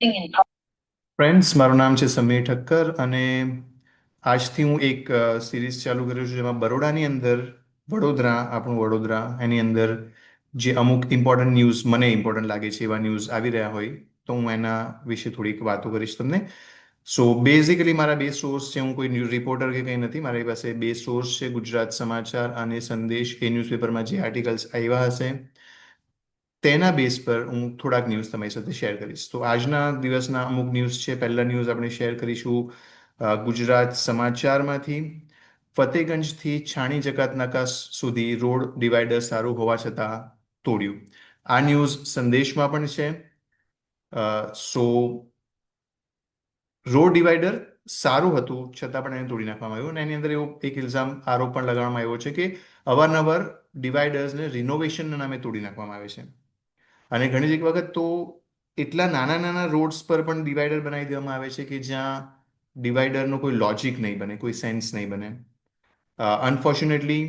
Friends, મારું નામ છે સમીર ઠક્કર અને આજથી હું એક સિરીઝ ચાલુ કર્યું છું જેમાં બરોડાની અંદર આપણું વડોદરા એની અંદર જે અમુક ઇમ્પોર્ટન્ટ ન્યૂઝ મને ઇમ્પોર્ટન્ટ લાગે છે એવા ન્યૂઝ આવી રહ્યા હોય તો હું એના વિશે થોડીક વાતો કરીશ તમને. સો બેઝિકલી મારા બે સોર્સ છે. હું કોઈ ન્યૂઝ રિપોર્ટર કે કંઈ નથી. મારી પાસે બે સોર્સ છે, ગુજરાત સમાચાર અને સંદેશ. એ ન્યૂઝપેપરમાં જે આર્ટિકલ્સ આવ્યા હશે તેના બેઝ પર હું થોડાક ન્યૂઝ તમારી સાથે શેર કરીશ. તો આજના દિવસના અમુક ન્યૂઝ છે. પહેલા ન્યૂઝ આપણે શેર કરીશું ગુજરાત સમાચારમાંથી. ફતેગંજથી છાણી જકાત નાકા સુધી રોડ ડિવાઈડર સારું હોવા છતાં તોડ્યું. આ ન્યૂઝ સંદેશમાં પણ છે. સો રોડ ડિવાઈડર સારું હતું છતાં પણ એને તોડી નાખવામાં આવ્યું અને એની અંદર એવો એક આરોપ પણ લગાવવામાં આવ્યો છે કે અવારનવાર ડિવાઈડર્સને રિનોવેશનના નામે તોડી નાખવામાં આવે છે. અને ઘણી એક વખત તો એટલા નાના નાના રોડ્સ પર પણ ડિવાઈડર બનાવી દેવામાં આવે છે કે જ્યાં ડિવાઈડરનો કોઈ લોજિક નહીં બને, કોઈ સેન્સ નહીં બને. અનફોર્ચ્યુનેટલી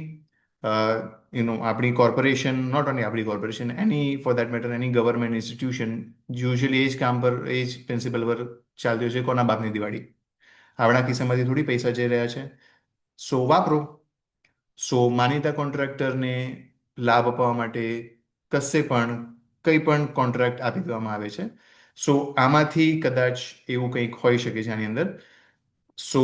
આપણી કોર્પોરેશન, નોટ ઓનલી આપણી corporation, any for that matter any government institution usually એ જ કામ પર, એ જ પ્રિન્સિપલ પર ચાલતી હોય છે, કોના બાપની દિવાળી. આપણા ખિસ્સામાંથી થોડી પૈસા જઈ રહ્યા છે. સો વાપરો. સો માનીતા કોન્ટ્રાક્ટરને લાભ અપાવવા માટે કશે પણ કંઈ પણ કોન્ટ્રાક્ટ આપી દેવામાં આવે છે. સો આમાંથી કદાચ એવું કંઈક હોઈ શકે છે આની અંદર. સો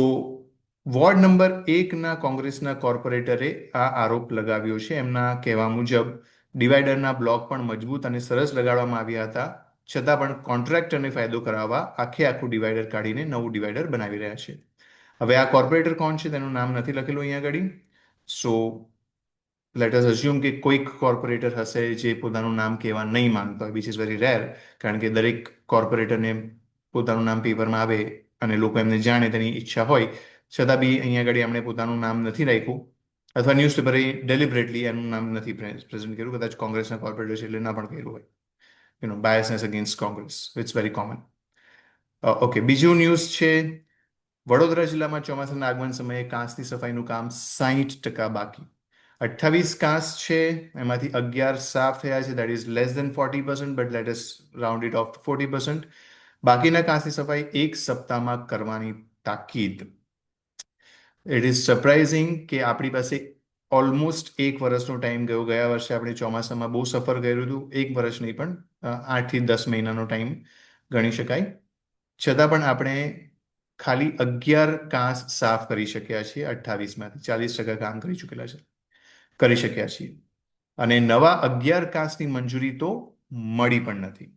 વોર્ડ નંબર 1ના કોંગ્રેસના કોર્પોરેટરે આ આરોપ લગાવ્યો છે. એમના કહેવા મુજબ ડિવાઈડરના બ્લોક પણ મજબૂત અને સરસ લગાડવામાં આવ્યા હતા, છતાં પણ કોન્ટ્રાક્ટરને ફાયદો કરાવવા આખું ડિવાઈડર કાઢીને નવું ડિવાઈડર બનાવી રહ્યા છે. હવે આ કોર્પોરેટર કોણ છે તેનું નામ નથી લખેલું અહીંયા આગળ. સો લેટ અસ અઝ્યુમ કે કોઈક કોર્પોરેટર હશે જે પોતાનું નામ કહેવા નહીં માંગતો હોય, વિચ ઇઝ વેરી રેર, કારણ કે દરેક કોર્પોરેટરને પોતાનું નામ પેપરમાં આવે અને લોકો એમને જાણે તેની ઈચ્છા હોય, છતાં બી અહીંયા આગળ એમણે પોતાનું નામ નથી રાખ્યું અથવા ન્યૂઝપેપરે ડેલિબરેટલી એનું નામ નથી પ્રેઝન્ટ કર્યું. કદાચ કોંગ્રેસના કોર્પોરેટર છે એટલે ના પણ કર્યું હોય. Biasness against Congress, it's very common. Okay, બીજું ન્યૂઝ છે. વડોદરા જિલ્લામાં ચોમાસાના આગમન સમયે કાંસની સફાઈનું કામ 60% બાકી. 28 કાંસ છે, એમાંથી 11 સાફ થયા છે. That is less than 40%, but let us round it off 40%. બાકીના કાંસની સફાઈ 1 સપ્તાહમાં કરવાની તાકીદ. ઇટ ઇઝ સરપ્રાઇઝિંગ કે આપણી પાસે ઓલમોસ્ટ 1 વર્ષનો ટાઈમ ગયો. ગયા વર્ષે આપણે ચોમાસામાં બહુ સફર કર્યું હતું. 1 વર્ષ નહીં પણ 8 થી 10 મહિનાનો ટાઈમ ગણી શકાય. છતાં પણ આપણે ખાલી 11 કાંસ સાફ કરી શક્યા છીએ. 28માંથી 40% કામ કરી શક્યા છીએ. અને નવા 11 કાંસની મંજૂરી તો મળી પણ નથી.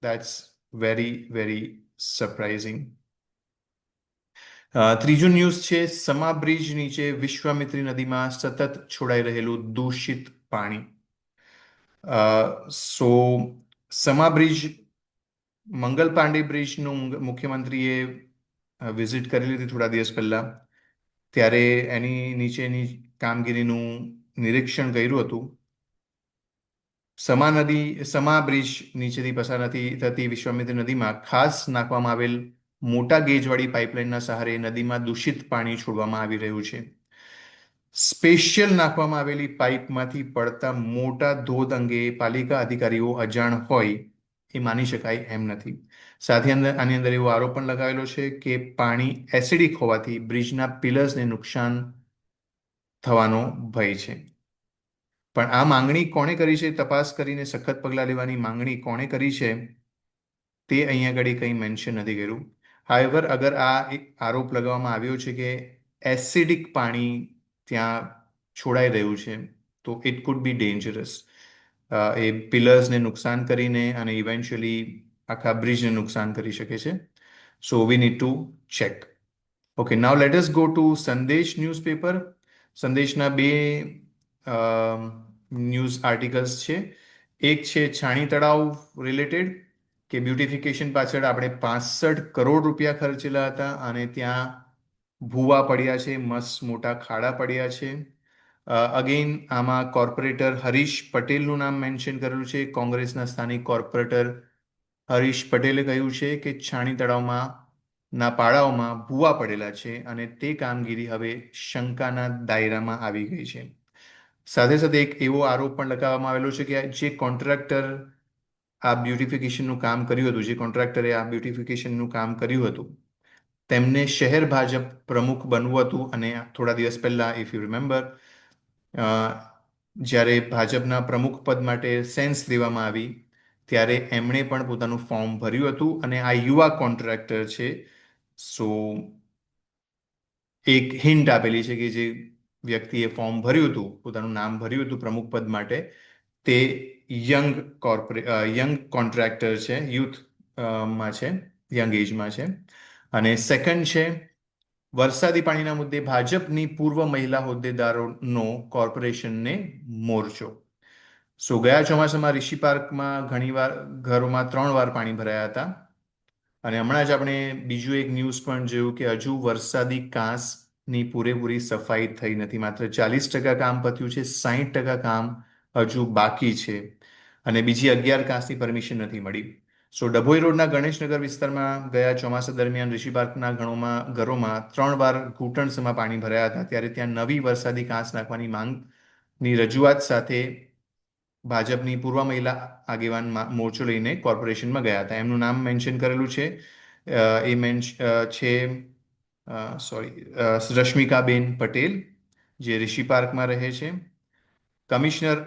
That's very very surprising. ત્રીજું ન્યૂઝ છે. સમા બ્રિજ નીચે વિશ્વામિત્રી નદીમાં સતત છોડાઈ રહેલું દૂષિત પાણી. સો સમા બ્રિજ, મંગલ પાંડે બ્રિજનું મુખ્યમંત્રીએ વિઝિટ કરેલી હતી થોડા દિવસ પહેલા. ત્યારે એની નીચેની કામગીરીનું નિરીક્ષણ કર્યું હતું. સમા બ્રિજ નીચેથી પસાર થતી વિશ્વામિત્રી નદીમાં ખાસ નાખવામાં આવેલ મોટા ગેજવાળી પાઇપલાઇનના સહારે નદીમાં દૂષિત પાણી છોડવામાં આવી રહ્યું છે. સ્પેશિયલ નાખવામાં આવેલી પાઇપમાંથી પડતા મોટા ધોધ અંગે પાલિકા અધિકારીઓ અજાણ હોય એ માની શકાય એમ નથી. સાથે આની અંદર એવો આરોપ પણ લગાવેલો છે કે પાણી એસિડિક હોવાથી બ્રિજના પિલર્સને નુકસાન થવાનો ભય છે. પણ આ માંગણી કોણે કરી છે, તપાસ કરીને સખત પગલાં લેવાની માંગણી કોણે કરી છે તે અહીંયા આગળ કંઈ મેન્શન નથી કર્યું. હાવેવર, અગર આ એક આરોપ લગાવવામાં આવ્યો છે કે એસિડિક પાણી ત્યાં છોડાઈ રહ્યું છે તો ઇટ કુડ બી ડેન્જરસ. એ પિલર્સને નુકસાન કરીને અને ઇવેન્ચ્યુઅલી આખા બ્રિજને નુકસાન કરી શકે છે. So we need to check. Okay, now let us go to Sandesh newspaper. સંદેશના બે ન્યૂઝ આર્ટિકલ્સ છે. એક છે છાણી તળાવ રિલેટેડ, કે બ્યુટિફિકેશન પાછળ આપણે 65 કરોડ રૂપિયા ખર્ચેલા હતા અને ત્યાં ભૂવા પડ્યા છે, મસ્ત મોટા ખાડા પડ્યા છે. અગેન આમાં કોર્પોરેટર હરીશ પટેલનું નામ મેન્શન કરેલું છે. કોંગ્રેસના સ્થાનિક કોર્પોરેટર હરીશ પટેલે કહ્યું છે કે છાણી તળાવમાં ના પાડાઓમાં ભૂવા પડેલા છે અને તે કામગીરી હવે શંકાના દાયરામાં આવી ગઈ છે. સાથે સાથે એક એવો આરોપ પણ લગાવવામાં આવેલો છે કે જે કોન્ટ્રાક્ટર આ બ્યુટિફિકેશનનું કામ કર્યું હતું, જે કોન્ટ્રાક્ટરે આ બ્યુટિફિકેશનનું કામ કર્યું હતું, તેમને શહેર ભાજપ પ્રમુખ બનવું હતું. અને થોડા દિવસ પહેલા, ઇફ યુ રિમેમ્બર, જ્યારે ભાજપના પ્રમુખ પદ માટે સેન્સ લેવામાં આવી, ત્યારે એમણે પણ પોતાનું ફોર્મ ભર્યું હતું. અને આ યુવા કોન્ટ્રાક્ટર છે. સો એક હિન્ટ આપેલી છે કે જે વ્યક્તિએ ફોર્મ ભર્યું હતું, પોતાનું નામ ભર્યું હતું પ્રમુખ પદ માટે, તે યંગ કોન્ટ્રાક્ટર છે, યુથ માં છે, યંગ એજમાં છે. અને સેકન્ડ છે, વરસાદી પાણીના મુદ્દે ભાજપની પૂર્વ મહિલા હોદ્દેદારોનો કોર્પોરેશનને મોરચો. સો ગયા ચોમાસામાં ઋષિ પાર્કમાં ઘણીવાર ઘરોમાં 3 વાર પાણી ભરાયા હતા. અને હમણાં જ આપણે બીજું એક ન્યૂઝ પણ જોયું કે હજુ વરસાદી કાંસની પૂરેપૂરી સફાઈ થઈ નથી. માત્ર 40% કામ પત્યું છે, 60% કામ હજુ બાકી છે. અને બીજી 11 કાંસની પરમિશન નથી મળી. સો ડભોઈ રોડના ગણેશનગર વિસ્તારમાં ગયા ચોમાસા દરમિયાન ઋષિ પાર્કના ઘરોમાં 3 વાર ઘૂંટણસમાં પાણી ભરાયા હતા. ત્યારે ત્યાં નવી વરસાદી કાંસ નાખવાની માંગની રજૂઆત સાથે ભાજપની પૂર્વ મહિલા આગેવાન મોરચો લઈને કોર્પોરેશનમાં ગયા હતા. એમનું નામ મેન્શન કરેલું છે. રશ્મિકાબેન પટેલ, જે ઋષિ પાર્કમાં રહે છે. કમિશનર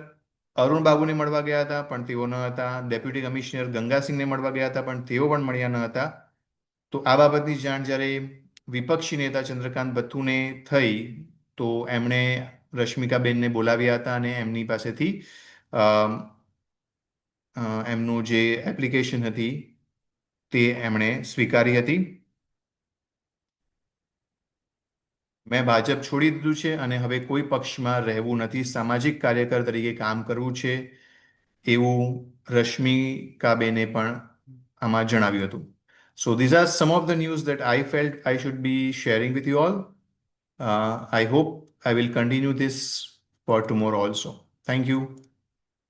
અરુણ બાબુને મળવા ગયા હતા, પણ તેઓ ન હતા. ડેપ્યુટી કમિશનર ગંગાસિંહને મળવા ગયા હતા, પણ તેઓ પણ મળ્યા ન હતા. તો આ બાબતની જાણ જ્યારે વિપક્ષી નેતા ચંદ્રકાંત બથુને થઈ, તો એમણે રશ્મિકાબેનને બોલાવ્યા હતા અને એમની પાસેથી એમનું જે એપ્લિકેશન હતી તે એમણે સ્વીકારી હતી. મેં ભાજપ છોડી દીધું છે અને હવે કોઈ પક્ષમાં રહેવું નથી, સામાજિક કાર્યકર તરીકે કામ કરવું છે, એવું રશ્મિકાબેને પણ આમાં જણાવ્યું હતું. So these are some of the news that I felt I should be sharing with you all. I hope I will continue this for tomorrow also. Thank you.